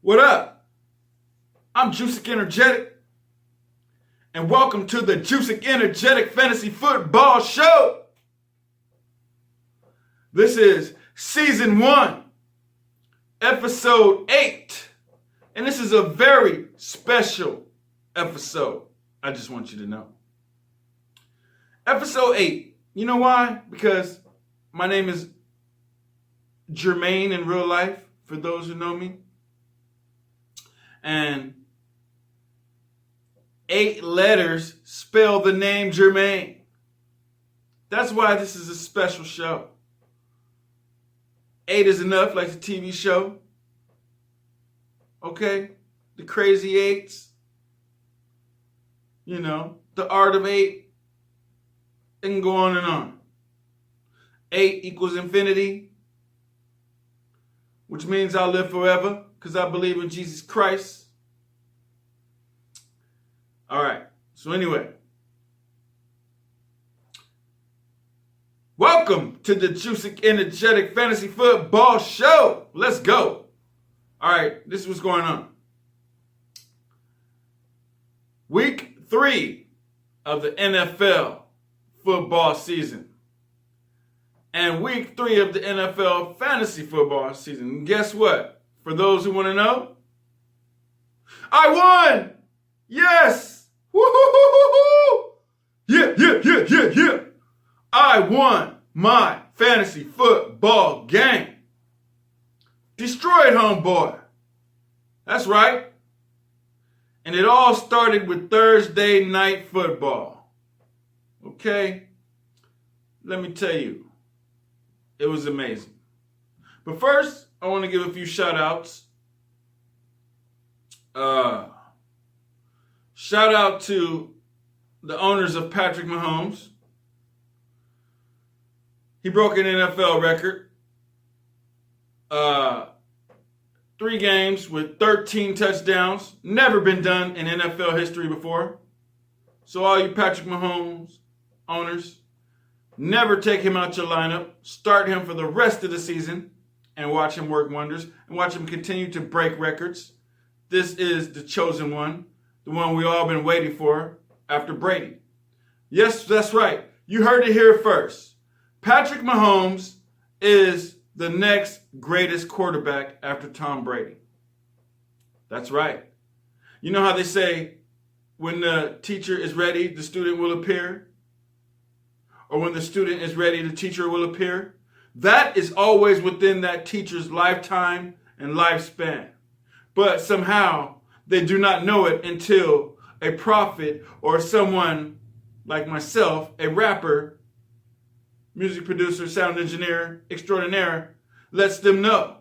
What up? I'm Joosik Energetik, and welcome to the Joosik Energetic Fantasy Football Show. This is Season 1, Episode 8, and this is a very special episode. I just want you to know. Episode 8. You know why? Because my name is Jermaine in real life, for those who know me. And 8 letters spell the name Jermaine. That's why this is a special show. 8 is enough, like the TV show. Okay? The Crazy Eights. You know, the Art of 8. It can go on and on. 8 equals infinity, which means I'll live forever because I believe in Jesus Christ. All right. So anyway, welcome to the Joosik Energetic Fantasy Football Show. Let's go. All right. This is what's going on. Week 3 of the NFL football season. And week 3 of the NFL fantasy football season. And guess what? For those who want to know, I won! Yes! Woo-hoo-hoo-hoo-hoo! Yeah. I won my fantasy football game. Destroyed homeboy. That's right. And it all started with Thursday night football. Okay? Let me tell you. It was amazing. But first, I want to give a few shout outs. Shout out to the owners of Patrick Mahomes. He broke an NFL record. 3 games with 13 touchdowns. Never been done in NFL history before. So all you Patrick Mahomes owners, never take him out your lineup. Start him for the rest of the season and watch him work wonders and watch him continue to break records. This is the chosen one, the one we all been waiting for after Brady. Yes, that's right. You heard it here first. Patrick Mahomes is the next greatest quarterback after Tom Brady. That's right. You know how they say when the teacher is ready, the student will appear? Or when the student is ready, the teacher will appear? That is always within that teacher's lifetime and lifespan. But somehow they do not know it until a prophet or someone like myself, a rapper, music producer, sound engineer extraordinaire, lets them know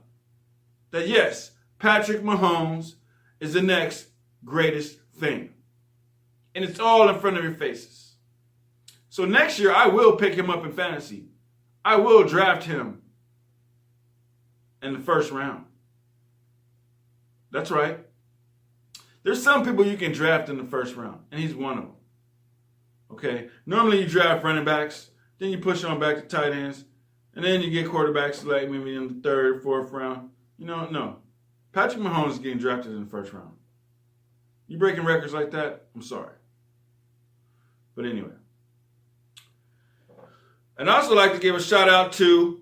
that yes, Patrick Mahomes is the next greatest thing. And it's all in front of your faces. So next year, I will pick him up in fantasy. I will draft him in the first round. That's right. There's some people you can draft in the first round, and he's one of them. Okay? Normally you draft running backs, then you push on back to tight ends, and then you get quarterbacks like maybe in the 3rd, 4th round. You know, no. Patrick Mahomes is getting drafted in the first round. You breaking records like that? I'm sorry. But anyway. And I also like to give a shout out to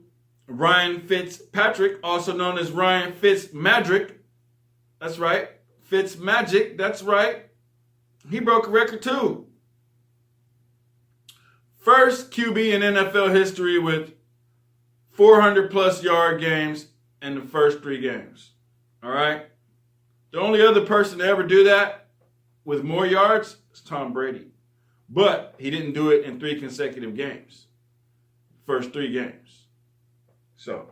Ryan Fitzpatrick, also known as Ryan Fitzmagic. That's right. Fitzmagic, that's right. He broke a record too. First QB in NFL history with 400 plus yard games in the first 3 games. All right. The only other person to ever do that with more yards is Tom Brady. But he didn't do it in 3 consecutive games. First 3 games. So,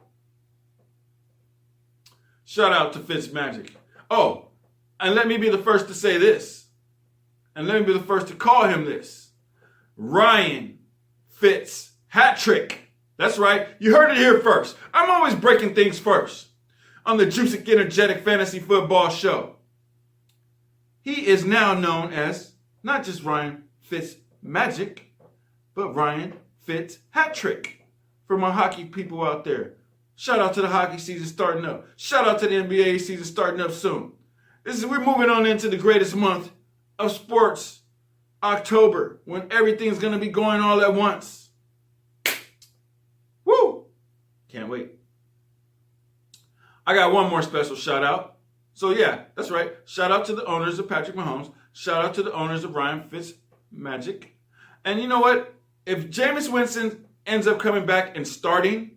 shout out to Fitzmagic. Oh, and let me be the first to say this. And let me be the first to call him this. Ryan Fitz hat trick. That's right. You heard it here first. I'm always breaking things first on the Joosik Energetic Fantasy Football Show. He is now known as not just Ryan Fitzmagic, but Ryan Fitz hat trick. For my hockey people out there, Shout out to the hockey season starting up. Shout out to the NBA season starting up soon. We're moving on into the greatest month of sports, October, when everything's going to be going all at once. Woo! Can't wait. I got one more special shout out. So yeah, that's right. Shout out to the owners of Patrick Mahomes. Shout out to the owners of Ryan Fitzmagic. And you know what? If Jameis Winston ends up coming back and starting,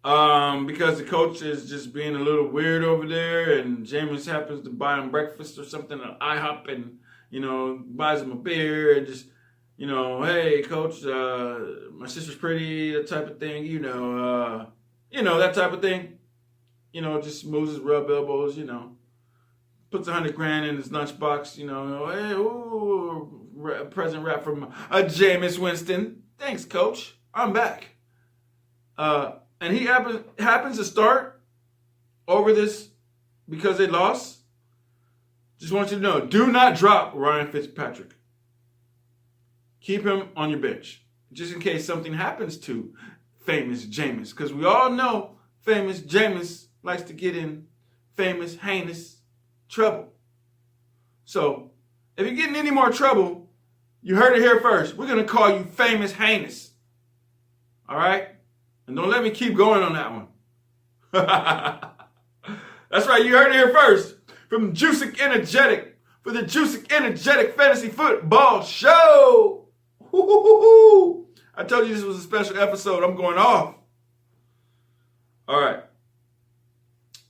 because the coach is just being a little weird over there, and Jameis happens to buy him breakfast or something at IHOP, and buys him a beer, and just hey coach, my sister's pretty, that type of thing, that type of thing, just moves his rub elbows, puts $100,000 in his lunchbox, hey, ooh, present wrap from Jameis Winston. Thanks, coach. I'm back. And he happens to start over this because they lost. Just want you to know, do not drop Ryan Fitzpatrick. Keep him on your bench, just in case something happens to famous Jameis. Because we all know famous Jameis likes to get in famous, heinous trouble. So, if you're getting any more trouble, you heard it here first. We're going to call you famous, heinous. All right? And don't let me keep going on that one. That's right, you heard it here first. From Joosik Energetic for the Joosik Energetic Fantasy Football Show. Woo-hoo-hoo-hoo. I told you this was a special episode. I'm going off. All right.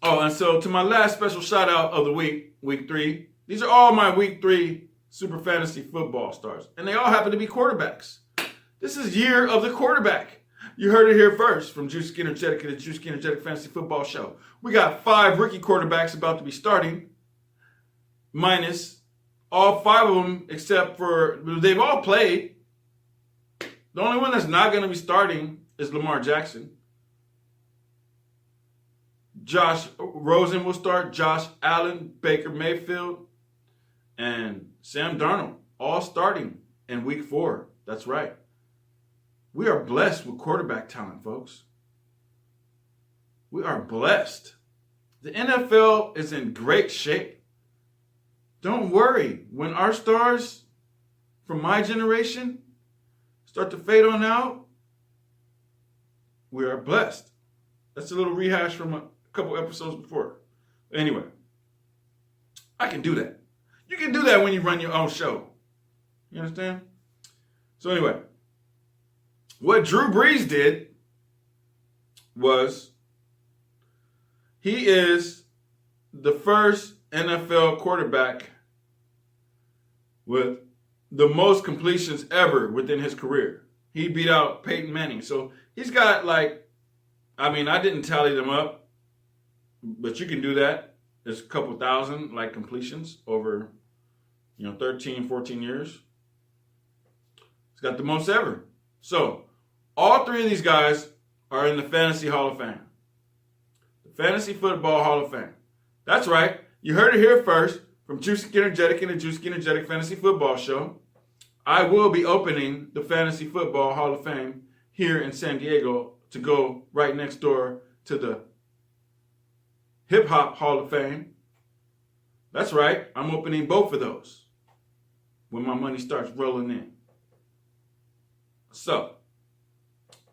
Oh, and so to my last special shout out of the week 3. These are all my week 3 Super Fantasy Football stars. And they all happen to be quarterbacks. This is year of the quarterback. You heard it here first from Joosik Energetic and the Joosik Energetic Fantasy Football Show. We got 5 rookie quarterbacks about to be starting, minus all 5 of them except for, they've all played. The only one that's not going to be starting is Lamar Jackson. Josh Rosen will start, Josh Allen, Baker Mayfield, and Sam Darnold, all starting in week 4. That's right. We are blessed with quarterback talent, folks. We are blessed. The NFL is in great shape. Don't worry. When our stars from my generation start to fade on out, we are blessed. That's a little rehash from a couple episodes before. Anyway, I can do that. You can do that when you run your own show. You understand? So anyway, what Drew Brees did was he is the first NFL quarterback with the most completions ever within his career. He beat out Peyton Manning. So he's got I didn't tally them up, but you can do that. There's a couple thousand completions over 13, 14 years. He's got the most ever. So all 3 of these guys are in the Fantasy Hall of Fame. The Fantasy Football Hall of Fame. That's right. You heard it here first from Joosik Energetic and the Joosik Energetic Fantasy Football Show. I will be opening the Fantasy Football Hall of Fame here in San Diego to go right next door to the Hip Hop Hall of Fame. That's right. I'm opening both of those when my money starts rolling in. So,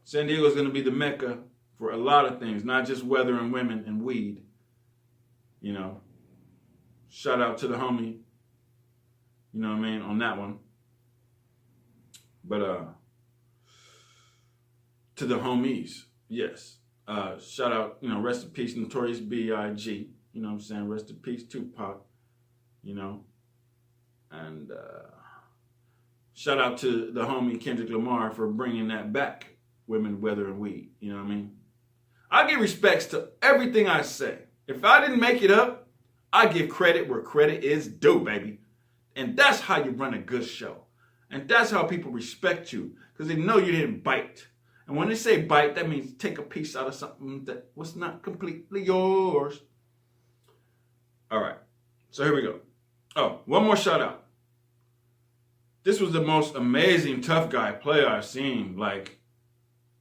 San Diego is going to be the mecca for a lot of things, not just weather and women and weed. Shout out to the homie, on that one. But to the homies, yes. Shout out, rest in peace, Notorious B.I.G. Rest in peace, Tupac. And shout out to the homie Kendrick Lamar for bringing that back. Women, weather, and weed. You know what I mean? I give respects to everything I say. If I didn't make it up, I give credit where credit is due, baby. And that's how you run a good show. And that's how people respect you, because they know you didn't bite. And when they say bite, that means take a piece out of something that was not completely yours. All right. So here we go. Oh, one more shout out. This was the most amazing tough guy play I've seen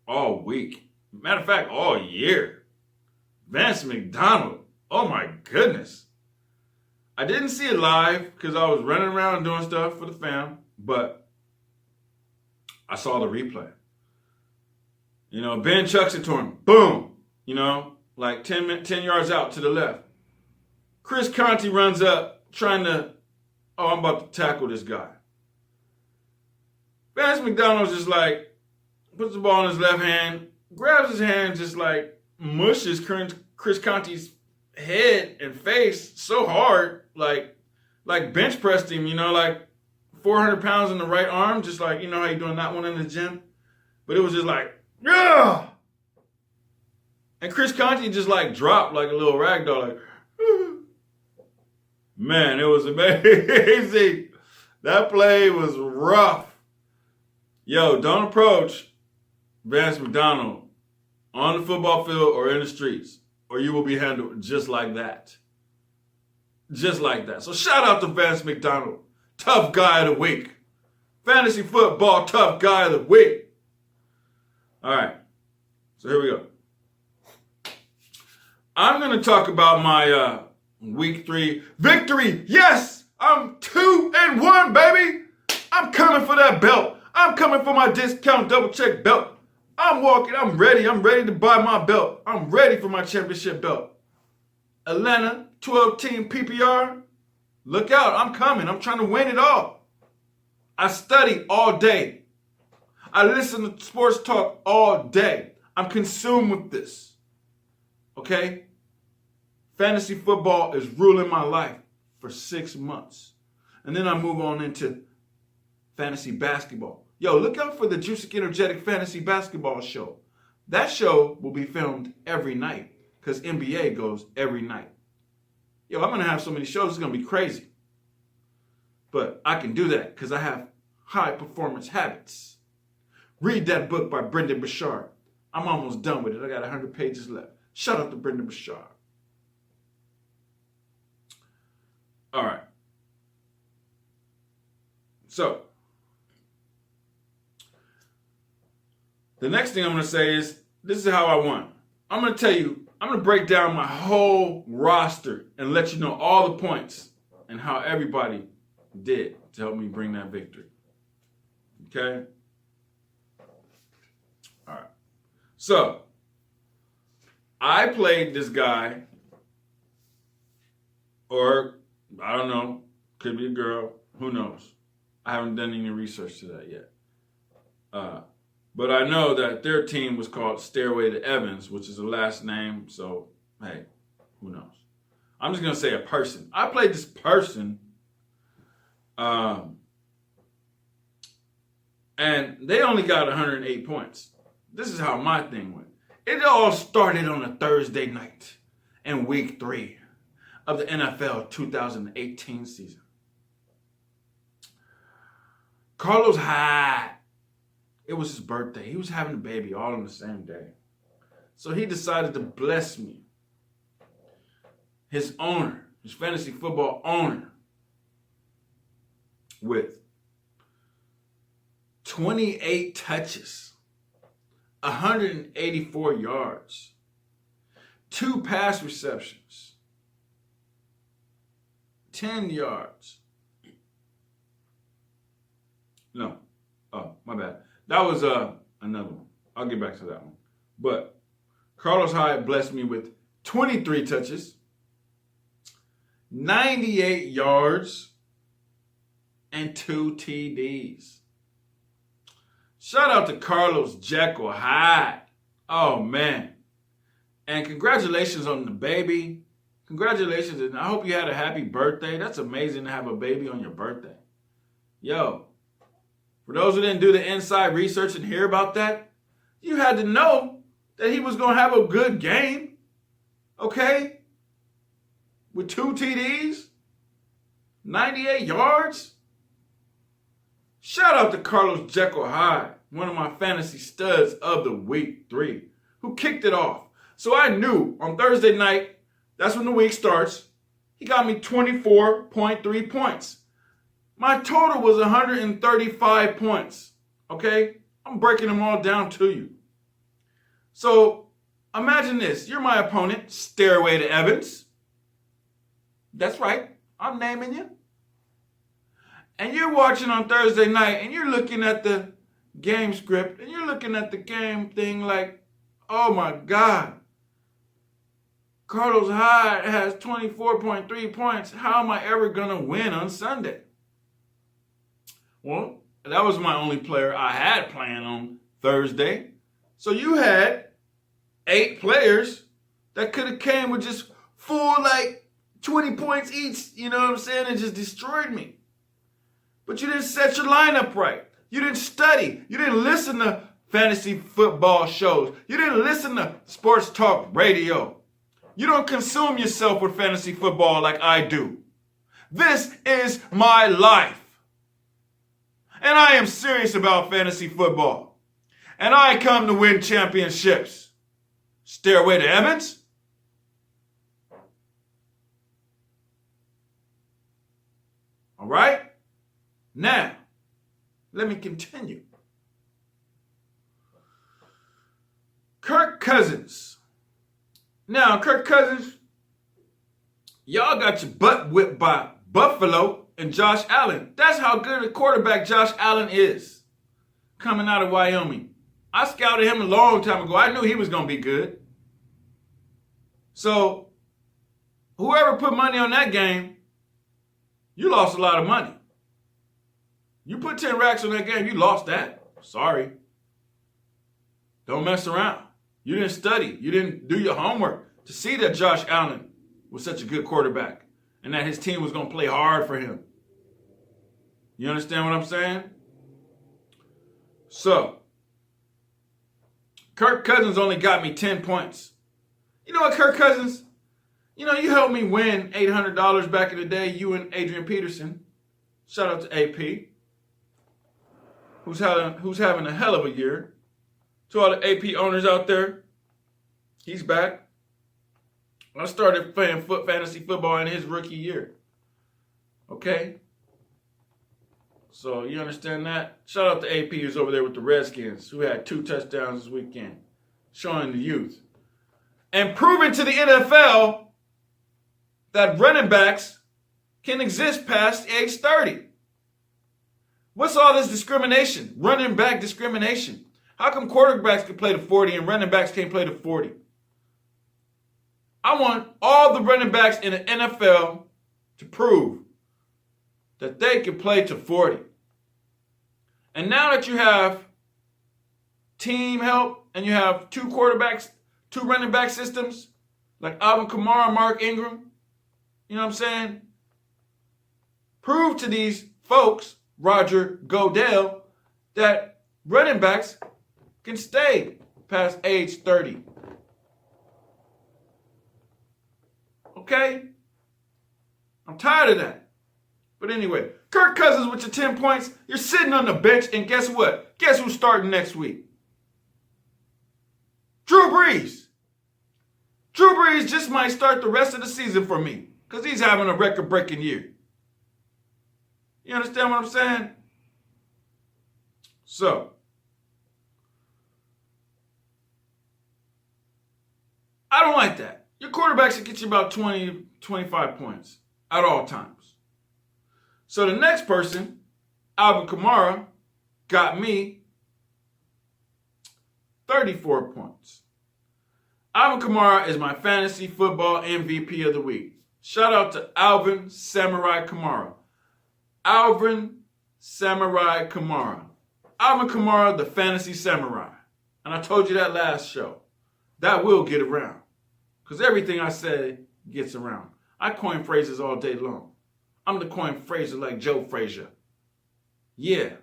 all week. Matter of fact, all year. Vance McDonald. Oh my goodness. I didn't see it live because I was running around doing stuff for the fam, but I saw the replay. You know, Ben chucks it to him. Boom. You know, like 10 yards out to the left. Chris Conte runs up trying to, I'm about to tackle this guy. Vance McDonald's just like, puts the ball in his left hand, grabs his hand, just like mushes Chris Conte's head and face so hard, like bench pressed him, you know, like 400 pounds in the right arm, just like, you know how you're doing that one in the gym? But it was just like, yeah. And Chris Conte just like dropped like a little rag doll, like, man, it was amazing. That play was rough. Yo, don't approach Vance McDonald on the football field or in the streets, or you will be handled just like that. Just like that. So shout out to Vance McDonald, tough guy of the week. Fantasy football tough guy of the week. All right, so here we go. I'm going to talk about my week 3 victory. Yes, I'm 2-1, baby. I'm coming for that belt. I'm coming for my discount double check belt. I'm walking. I'm ready. I'm ready to buy my belt. I'm ready for my championship belt. Atlanta, 12-team PPR. Look out. I'm coming. I'm trying to win it all. I study all day. I listen to sports talk all day. I'm consumed with this. Okay? Fantasy football is ruling my life for 6 months. And then I move on into fantasy basketball. Yo, look out for the Joosik Energetik fantasy basketball show. That show will be filmed every night because NBA goes every night. Yo, I'm going to have so many shows, it's going to be crazy. But I can do that because I have high performance habits. Read that book by Brendan Bashard. I'm almost done with it. I got 100 pages left. Shout out to Brendan Bashard. All right. So, the next thing I'm going to say is, this is how I won. I'm going to tell you, I'm going to break down my whole roster and let you know all the points and how everybody did to help me bring that victory. Okay? All right. So, I played this guy, or I don't know, could be a girl, who knows? I haven't done any research to that yet. But I know that their team was called Stairway to Evans, which is a last name. So, hey, who knows? I'm just going to say a person. I played this person. And they only got 108 points. This is how my thing went. It all started on a Thursday night in week 3 of the NFL 2018 season. Carlos Hyde. It was his birthday. He was having a baby all on the same day. So he decided to bless me. His owner, his fantasy football owner, with 28 touches, 184 yards, 2 pass receptions, 10 yards. No. Oh, my bad. That was another one. I'll get back to that one. But Carlos Hyde blessed me with 23 touches, 98 yards, and 2 TDs. Shout out to Carlos Jekyll Hyde. Oh, man. And congratulations on the baby. Congratulations. And I hope you had a happy birthday. That's amazing to have a baby on your birthday. Yo. For those who didn't do the inside research and hear about that, you had to know that he was going to have a good game. Okay? With 2 TDs, 98 yards. Shout out to Carlos Jekyll Hyde, one of my fantasy studs of the week 3, who kicked it off. So I knew on Thursday night, that's when the week starts, he got me 24.3 points. My total was 135 points, okay? I'm breaking them all down to you. So imagine this. You're my opponent, Stairway to Evans. That's right. I'm naming you. And you're watching on Thursday night and you're looking at the game script and you're looking at the game thing like, oh my God. Carlos Hyde has 24.3 points. How am I ever going to win on Sunday? Well, that was my only player I had playing on Thursday. So you had 8 players that could have came with just full 20 points each, you know what I'm saying, and just destroyed me. But you didn't set your lineup right. You didn't study. You didn't listen to fantasy football shows. You didn't listen to sports talk radio. You don't consume yourself with fantasy football like I do. This is my life. And I am serious about fantasy football. And I come to win championships. Stairway to Evans? All right? Now, let me continue. Kirk Cousins. Now, Kirk Cousins, y'all got your butt whipped by Buffalo and Josh Allen. That's how good a quarterback Josh Allen is coming out of Wyoming. I scouted him a long time ago. I knew he was going to be good. So, whoever put money on that game, you lost a lot of money. You put 10 racks on that game, you lost that. Sorry. Don't mess around. You didn't study. You didn't do your homework to see that Josh Allen was such a good quarterback and that his team was going to play hard for him. You understand what I'm saying? So, Kirk Cousins only got me 10 points. You know what, Kirk Cousins? You know, you helped me win $800 back in the day, you and Adrian Peterson. Shout out to AP, who's having a hell of a year. To all the AP owners out there, he's back. I started playing fantasy football in his rookie year. Okay? So you understand that? Shout out to AP who's over there with the Redskins, who had 2 touchdowns this weekend, showing the youth. And proving to the NFL that running backs can exist past age 30. What's all this discrimination? Running back discrimination. How come quarterbacks can play to 40 and running backs can't play to 40? I want all the running backs in the NFL to prove that they can play to 40. And now that you have team help and you have 2 running back systems like Alvin Kamara, Mark Ingram, you know what I'm saying? Prove to these folks, Roger Goodell, that running backs can stay past age 30. Okay? I'm tired of that. But anyway, Kirk Cousins with your 10 points, you're sitting on the bench, and guess what? Guess who's starting next week? Drew Brees. Drew Brees just might start the rest of the season for me because he's having a record-breaking year. You understand what I'm saying? So, I don't like that. Your quarterback should get you about 20, 25 points at all times. So the next person, Alvin Kamara, got me 34 points. Alvin Kamara is my fantasy football MVP of the week. Shout out to Alvin Samurai Kamara. Alvin Samurai Kamara. Alvin Kamara, the fantasy samurai. And I told you that last show. That will get around. Because everything I say gets around. I coin phrases all day long. I'm the coin phraser like Joe Frazier. Yeah.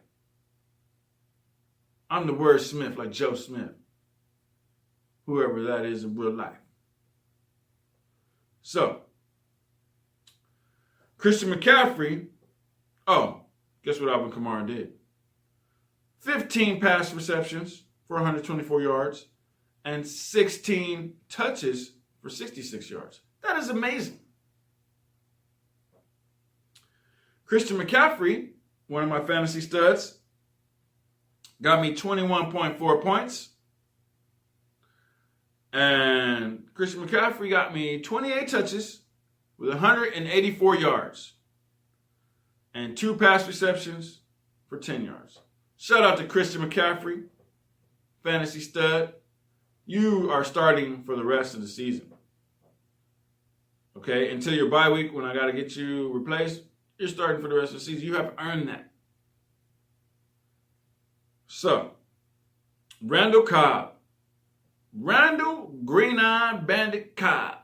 I'm the wordsmith like Joe Smith. Whoever that is in real life. So, Christian McCaffrey, guess what Alvin Kamara did? 15 pass receptions for 124 yards and 16 touches for 66 yards. That is amazing. Christian McCaffrey, one of my fantasy studs, got me 21.4 points. And Christian McCaffrey got me 28 touches with 184 yards and 2 pass receptions for 10 yards. Shout out to Christian McCaffrey, fantasy stud. You are starting for the rest of the season. Okay, until your bye week when I got to get you replaced, you're starting for the rest of the season. You have earned that. So, Randall Cobb. Randall Green-Eyed Bandit Cobb.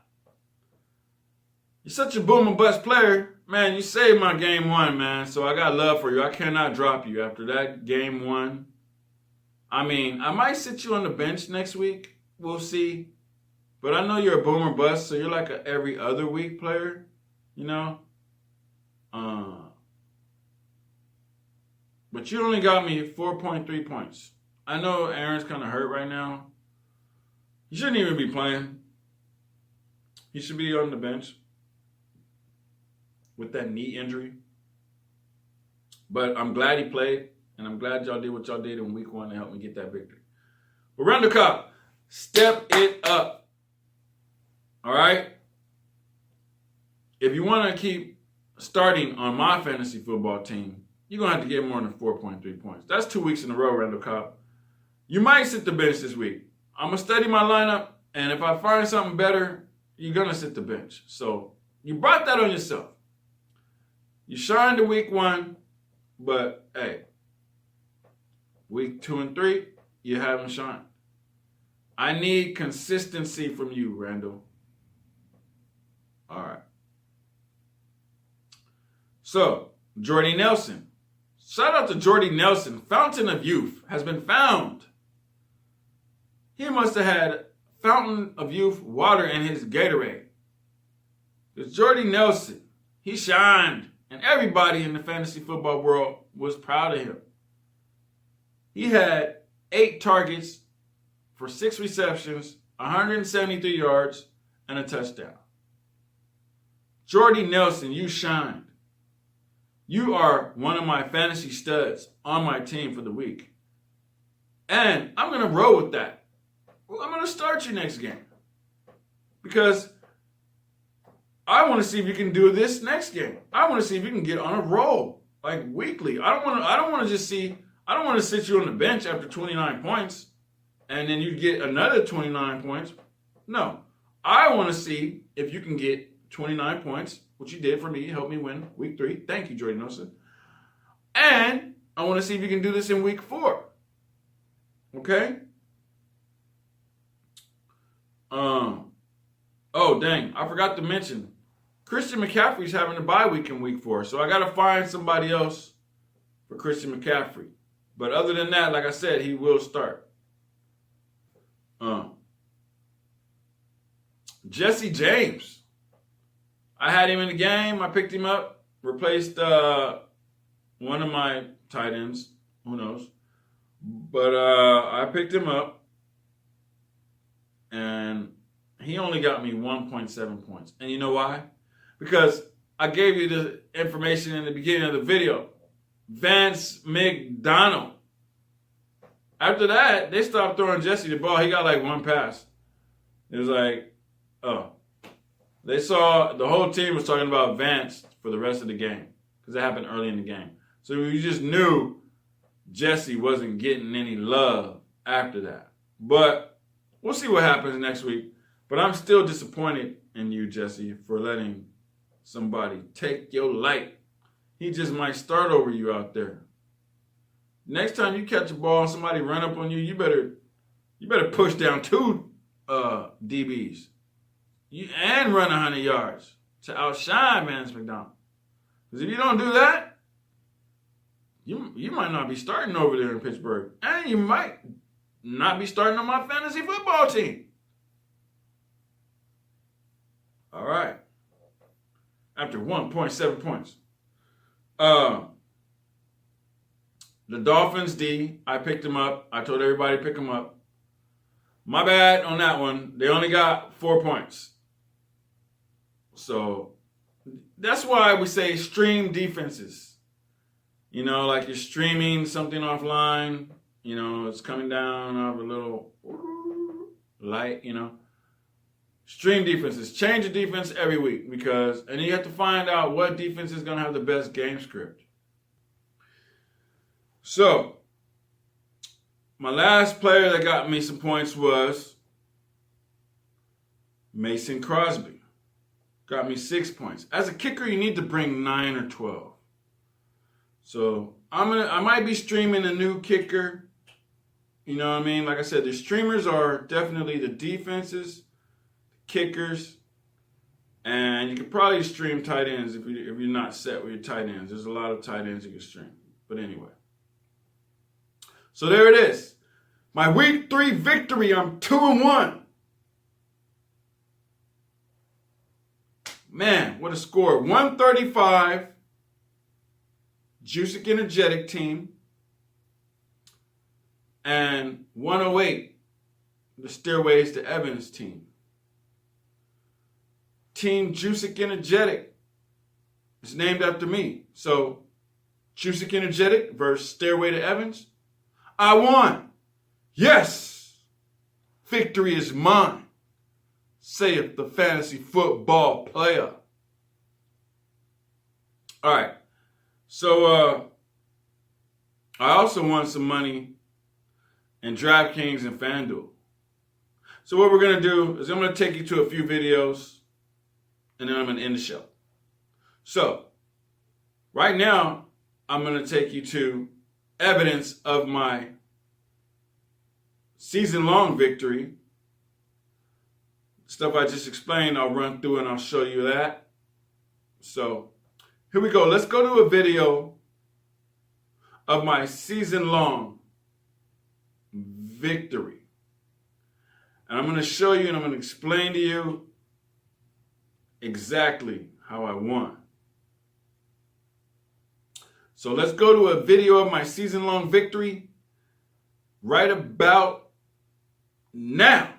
You're such a boom and bust player. Man, you saved my game one, man. So I got love for you. I cannot drop you after that game one. I mean, I might sit you on the bench next week. We'll see. But I know you're a boomer bust, so you're like a every other week player, you know? But you only got me 4.3 points. I know Aaron's kind of hurt right now. He shouldn't even be playing. He should be on the bench with that knee injury. But I'm glad he played, and I'm glad y'all did what y'all did in week one to help me get that victory. But Randall Cobb, step it up. All right? If you want to keep starting on my fantasy football team, you're going to have to get more than 4.3 points. That's 2 weeks in a row, Randall Cobb. You might sit the bench this week. I'm going to study my lineup, and if I find something better, you're going to sit the bench. So you brought that on yourself. You shined in week one, but, hey, week 2 and 3, you haven't shined. I need consistency from you, Randall. All right. So, Jordy Nelson. Shout out to Jordy Nelson. Fountain of Youth has been found. He must have had Fountain of Youth water in his Gatorade. Because Jordy Nelson, he shined. And everybody in the fantasy football world was proud of him. He had 8 targets for 6 receptions, 173 yards, and a touchdown. Jordy Nelson, you shined. You are one of my fantasy studs on my team for the week. And I'm going to roll with that. I'm going to start you next game. Because I want to see if you can do this next game. I want to see if you can get on a roll, like weekly. I don't want to sit you on the bench after 29 points and then you get another 29 points. No. I want to see if you can get 29 points, which you did for me, help me win week 3. Thank you, Jordy Nelson. And I want to see if you can do this in week 4. Okay? Oh, dang. I forgot to mention. Christian McCaffrey's having a bye week in week 4, so I got to find somebody else for Christian McCaffrey. But other than that, like I said, he will start. Jesse James. I had him in the game. I picked him up, replaced one of my tight ends. Who knows? But I picked him up, and he only got me 1.7 points. And you know why? Because I gave you the information in the beginning of the video. Vance McDonald. After that, they stopped throwing Jesse the ball. He got like 1 pass. It was like, oh. They saw the whole team was talking about Vance for the rest of the game because it happened early in the game. So you just knew Jesse wasn't getting any love after that. But we'll see what happens next week. But I'm still disappointed in you, Jesse, for letting somebody take your light. He just might start over you out there. Next time you catch a ball and somebody run up on you, you better push down 2 DBs. And run 100 yards to outshine Vance McDonald. Because if you don't do that, you might not be starting over there in Pittsburgh. And you might not be starting on my fantasy football team. All right. After 1.7 points. The Dolphins D, I picked them up. I told everybody to pick them up. My bad on that one. They only got 4 points. So that's why we say stream defenses. You know, like you're streaming something offline. You know, it's coming down of a little light, Stream defenses. Change the defense every week and you have to find out what defense is going to have the best game script. So, my last player that got me some points was Mason Crosby. Got me 6 points. As a kicker, you need to bring 9 or 12. So, I might be streaming a new kicker. You know what I mean? Like I said, the streamers are definitely the defenses, kickers, and you can probably stream tight ends if you're not set with your tight ends. There's a lot of tight ends you can stream. But anyway. So there it is. My week 3 victory. I'm 2-1. Man, what a score. 135. Joosik Energetik team. And 108. The Stairways to Evans team. Team Joosik Energetik is named after me. So, Joosik Energetik versus Stairway to Evans. I won. Yes. Victory is mine, saith the fantasy football player. All right. So, I also won some money in DraftKings and FanDuel. So what we're going to do is I'm going to take you to a few videos and then I'm going to end the show. So, right now, I'm going to take you to evidence of my season-long victory. Stuff I just explained, I'll run through and I'll show you that. So, here we go. Let's go to a video of my season-long victory. And I'm going to show you and I'm going to explain to you exactly how I won. So let's go to a video of my season-long victory right about now.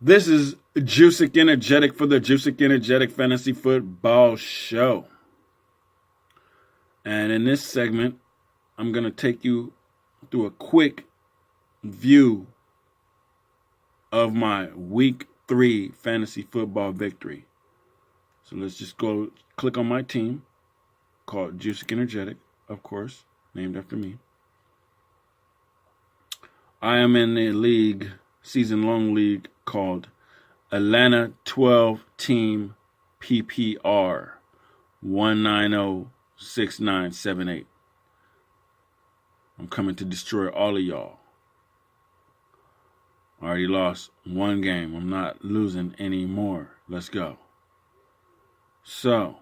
This is Joosik Energetik for the Joosik Energetik Fantasy Football Show. And in this segment, I'm going to take you through a quick view of my Week 3 fantasy football victory. So let's just go click on my team called Joosik Energetik, of course, named after me. I am in a league, season-long league called Atlanta 12 Team PPR 1906978. I'm coming to destroy all of y'all. I already lost one game. I'm not losing anymore. Let's go. So,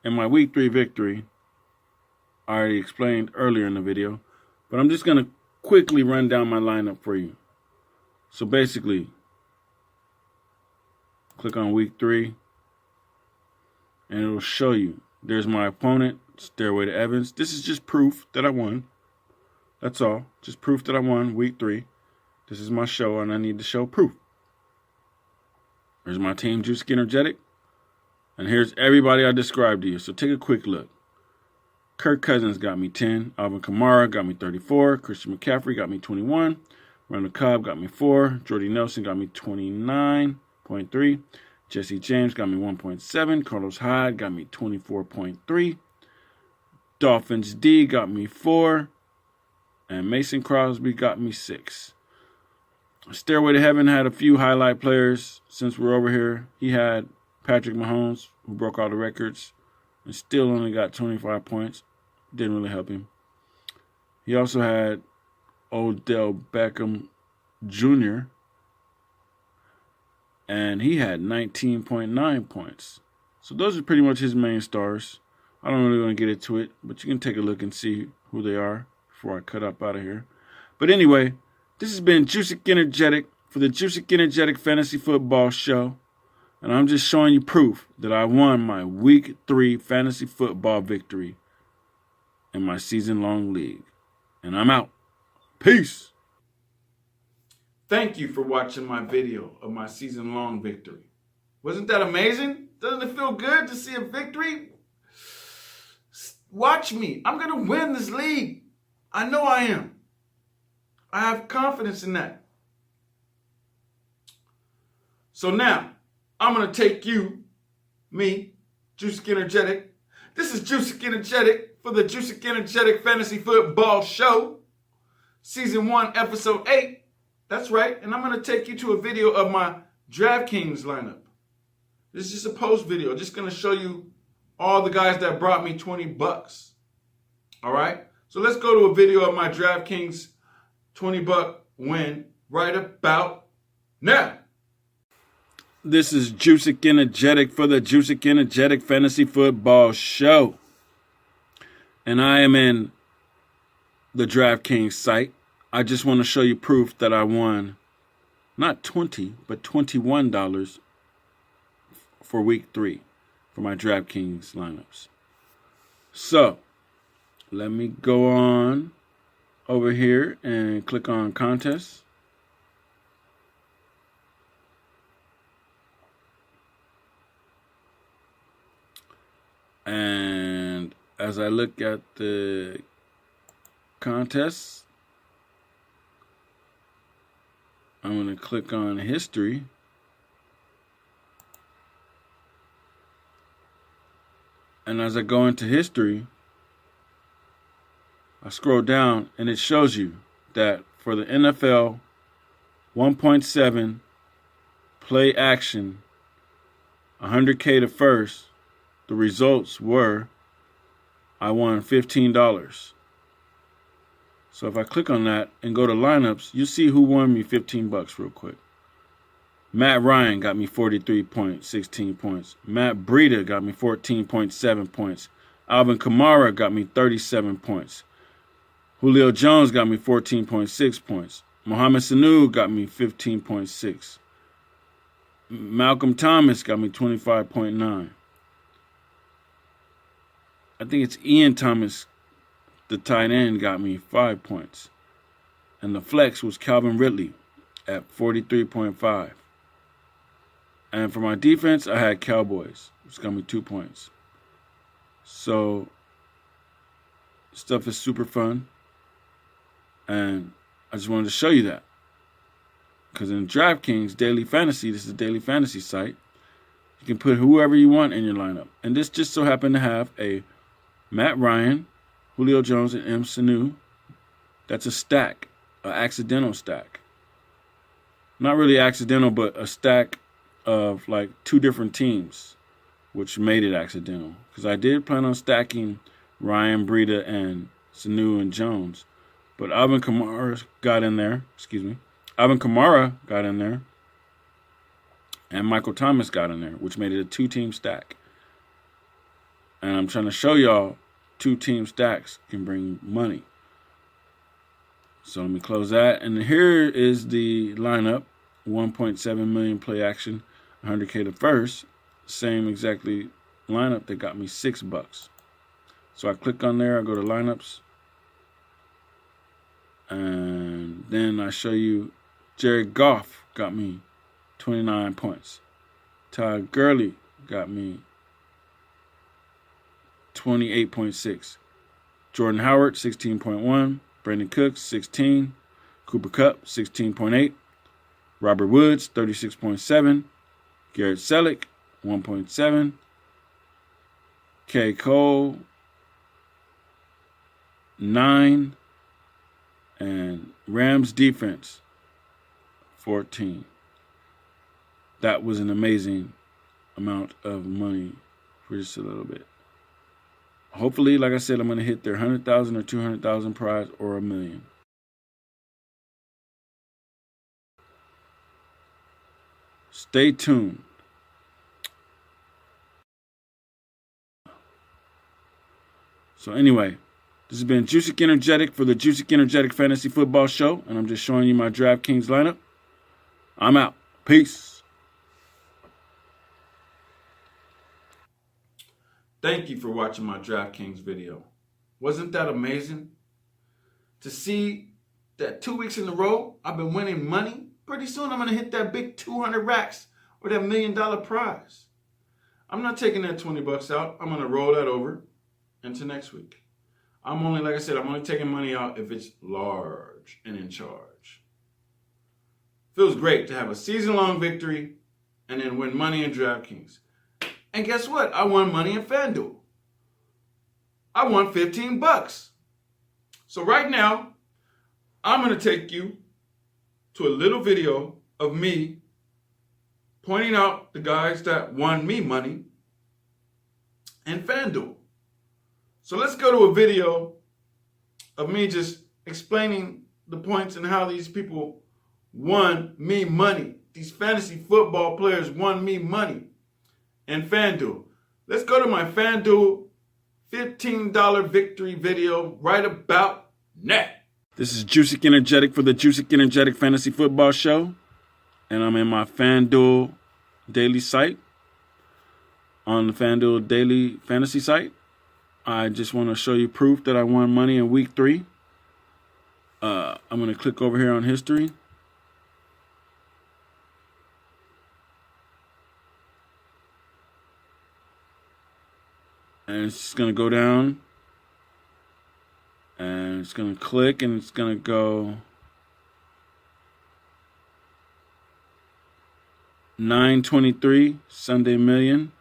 in my Week 3 victory, I already explained earlier in the video, but I'm just going to quickly run down my lineup for you. So basically, click on Week 3, and it'll show you. There's my opponent, Stairway to Evans. This is just proof that I won. That's all. Just proof that I won Week 3. This is my show, and I need to show proof. There's my team, Joosik Energetik. And here's everybody I described to you. So take a quick look. Kirk Cousins got me 10. Alvin Kamara got me 34. Christian McCaffrey got me 21. Randall Cobb got me 4. Jordy Nelson got me 29.3. Jesse James got me 1.7. Carlos Hyde got me 24.3. Dolphins D got me 4. And Mason Crosby got me 6. Stairway to Heaven had a few highlight players since we're over here. He had Patrick Mahomes, who broke all the records, and still only got 25 points. Didn't really help him. He also had Odell Beckham Jr., and he had 19.9 points. So those are pretty much his main stars. I don't really want to get into it, but you can take a look and see who they are before I cut up out of here. But anyway, this has been Joosik Energetik for the Joosik Energetik Fantasy Football Show. And I'm just showing you proof that I won my Week 3 fantasy football victory in my season-long league. And I'm out. Peace. Thank you for watching my video of my season-long victory. Wasn't that amazing? Doesn't it feel good to see a victory? Watch me. I'm going to win this league. I know I am. I have confidence in that. So now, I'm going to take you, me, Joosik Energetic. This is Joosik Energetic for the Joosik Energetic Fantasy Football Show. Season 1, Episode 8. That's right. And I'm going to take you to a video of my DraftKings lineup. This is just a post video. Just going to show you all the guys that brought me $20. All right? So let's go to a video of my DraftKings $20 win right about now. This is Joosik Energetic for the Joosik Energetic Fantasy Football Show. And I am in the DraftKings site. I just want to show you proof that I won not $20, but $21 for week 3 for my DraftKings lineups. So, let me go on over here and click on contests. And as I look at the contests, I'm going to click on history. And as I go into history, I scroll down and it shows you that for the NFL 1.7 play action, 100K to first, the results were I won $15. So if I click on that and go to lineups, you see who won me $15 real quick. Matt Ryan got me 43.16 points. Matt Breida got me 14.7 points. Alvin Kamara got me 37 points. Julio Jones got me 14.6 points. Mohamed Sanu got me 15.6. Malcolm Thomas got me 25.9. I think it's Ian Thomas, the tight end, got me 5 points. And the flex was Calvin Ridley at 43.5. And for my defense, I had Cowboys, which got me 2 points. So, stuff is super fun. And I just wanted to show you that. Because in DraftKings Daily Fantasy, this is a daily fantasy site, you can put whoever you want in your lineup. And this just so happened to have a Matt Ryan, Julio Jones, and M. Sanu. That's a stack, an accidental stack. Not really accidental, but a stack of like 2 different teams, which made it accidental. Because I did plan on stacking Ryan, Breida, and Sanu and Jones. But Alvin Kamara got in there. Alvin Kamara got in there. And Michael Thomas got in there, which made it a 2-team stack. And I'm trying to show y'all 2-team stacks can bring money. So let me close that. And here is the lineup. 1.7 million play action, 100K to first. Same exactly lineup that got me $6. So I click on there, I go to lineups. And then I show you Jared Goff got me 29 points. Todd Gurley got me 28.6. Jordan Howard, 16.1. Brandon Cooks, 16. Cooper Kupp, 16.8. Robert Woods, 36.7. Garrett Selleck, 1.7. K. Cole, 9. And Rams defense, 14. That was an amazing amount of money for just a little bit. Hopefully, like I said, I'm going to hit their 100,000 or 200,000 prize or $1 million. Stay tuned. So anyway, this has been Joosik Energetic for the Joosik Energetic Fantasy Football Show, and I'm just showing you my DraftKings lineup. I'm out. Peace. Thank you for watching my DraftKings video. Wasn't that amazing? To see that 2 weeks in a row, I've been winning money. Pretty soon I'm going to hit that big 200 racks or that $1 million prize. I'm not taking that $20 out. I'm going to roll that over into next week. Like I said, I'm only taking money out if it's large and in charge. Feels great to have a season-long victory and then win money in DraftKings. And guess what? I won money in FanDuel. I won 15 bucks. So right now, I'm going to take you to a little video of me pointing out the guys that won me money in FanDuel. So let's go to a video of me just explaining the points and how these people won me money. These fantasy football players won me money in FanDuel. Let's go to my FanDuel $15 victory video right about now. This is Joosik Energetik for the Joosik Energetik Fantasy Football Show. And I'm in my FanDuel daily site. On the FanDuel daily fantasy site. I just want to show you proof that I won money in week 3. I'm going to click over here on history. And it's just going to go down. And it's going to click and it's going to go 923 Sunday Million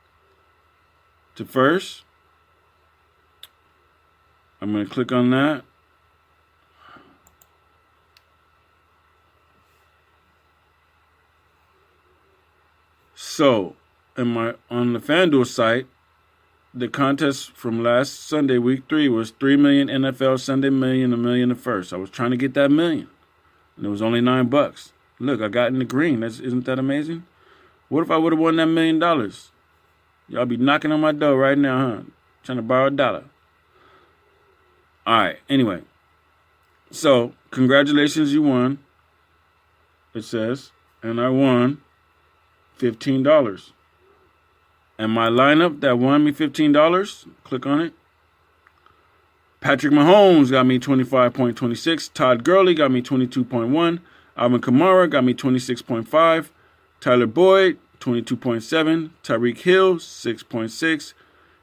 to first. I'm going to click on that. So, on the FanDuel site, the contest from last Sunday, week 3, was 3 million NFL Sunday Million, $1 million the first. I was trying to get that million, and it was only $9. Look, I got in the green. Isn't that amazing? What if I would have won that $1 million? Y'all be knocking on my door right now, huh? Trying to borrow $1. All right, anyway. So, congratulations, you won, it says. And I won $15. And my lineup that won me $15, click on it. Patrick Mahomes got me 25.26. Todd Gurley got me 22.1. Alvin Kamara got me 26.5. Tyler Boyd, 22.7. Tyreek Hill, 6.6.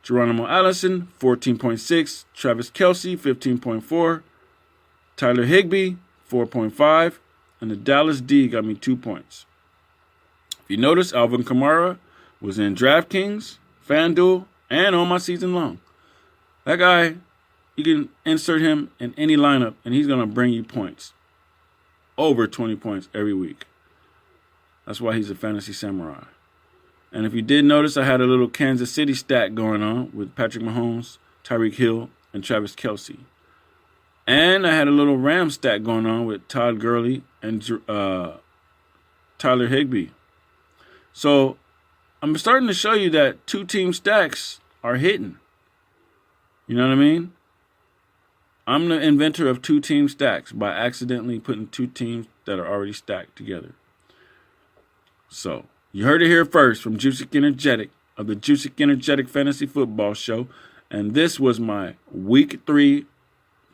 Geronimo Allison, 14.6. Travis Kelce, 15.4. Tyler Higbee, 4.5. And the Dallas D got me 2 points. If you notice, Alvin Kamara was in DraftKings, FanDuel, and on my season long. That guy, you can insert him in any lineup, and he's going to bring you points. Over 20 points every week. That's why he's a fantasy samurai. And if you did notice, I had a little Kansas City stack going on with Patrick Mahomes, Tyreek Hill, and Travis Kelce. And I had a little Ram stack going on with Todd Gurley and Tyler Higbee. So I'm starting to show you that 2-team stacks are hitting. You know what I mean? I'm the inventor of 2-team stacks by accidentally putting 2 teams that are already stacked together. So, you heard it here first from Joosik Energetik of the Joosik Energetik Fantasy Football Show. And this was my Week 3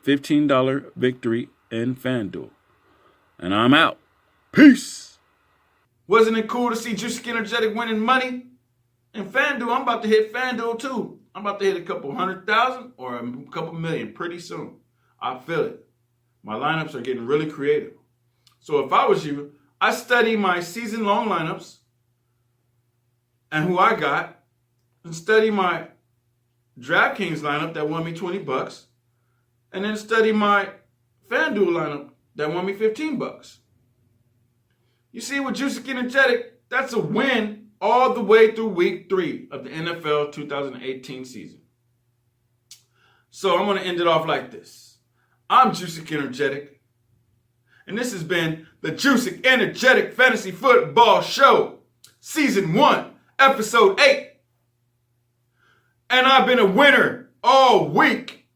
$15 victory in FanDuel. And I'm out. Peace. Wasn't it cool to see Joosik Energetik winning money in FanDuel? I'm about to hit FanDuel too. I'm about to hit a couple 100,000 or a couple million pretty soon. I feel it. My lineups are getting really creative. So if I was you, I study my season-long lineups and who I got, and study my DraftKings lineup that won me 20 bucks, and then study my FanDuel lineup that won me 15 bucks. You see, with Joosik Energetik, that's a win all the way through week 3 of the NFL 2018 season. So I'm going to end it off like this. I'm Joosik Energetik, and this has been the Joosik Energetik Fantasy Football Show, Season 1, Episode 8. And I've been a winner all week.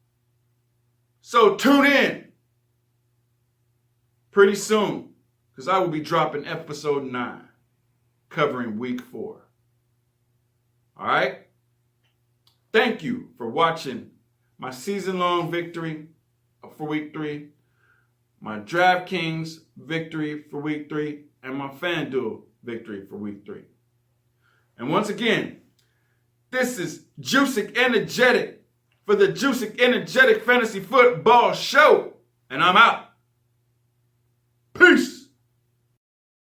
So tune in pretty soon, because I will be dropping Episode 9, covering Week 4. All right? Thank you for watching my season-long victory for Week 3, my DraftKings victory for Week 3, and my FanDuel victory for Week 3. And once again, this is Joosik Energetik for the Joosik Energetic Fantasy Football Show. And I'm out. Peace.